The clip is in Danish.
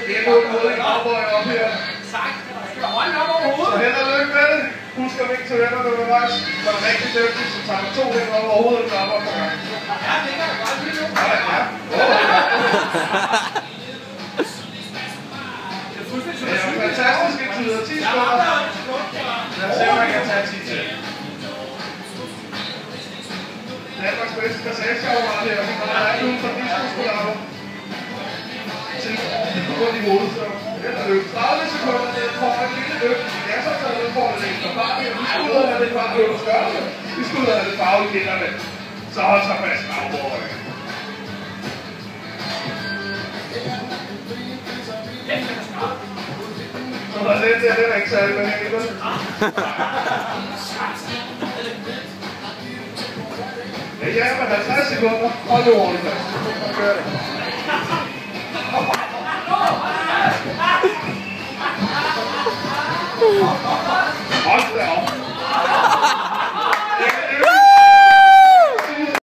Det er noget mod en afbøj op her. Så held og lykke med det. Husk at vinke til vennerne undervejs. Var det rigtig dygtigt, så tager man 2 hænder over hovedet og klapper på gang. Ja, det kan jeg godt lide nu. Ja. Det er fantastiske tider. 10 sekunder. Lad os se, om man kan tage 10 til. Danmarks bedste passageoverhold her. Så kommer der uden for diskuskularver. Til rundt i hovedet, så held og lykke. 30 sekunder, det får en lille løb. Ja, så tager det for det ekstra fart her. Vi skulle ud og have det fart løb størrelse. Vi skulle ud og have det farve i kinderne. Så hold så fast, Gravborg. Så var det der, det er ikke særlig behageligt. Ja, men 50 sekunder. Hold nu ordentligt. Gør det.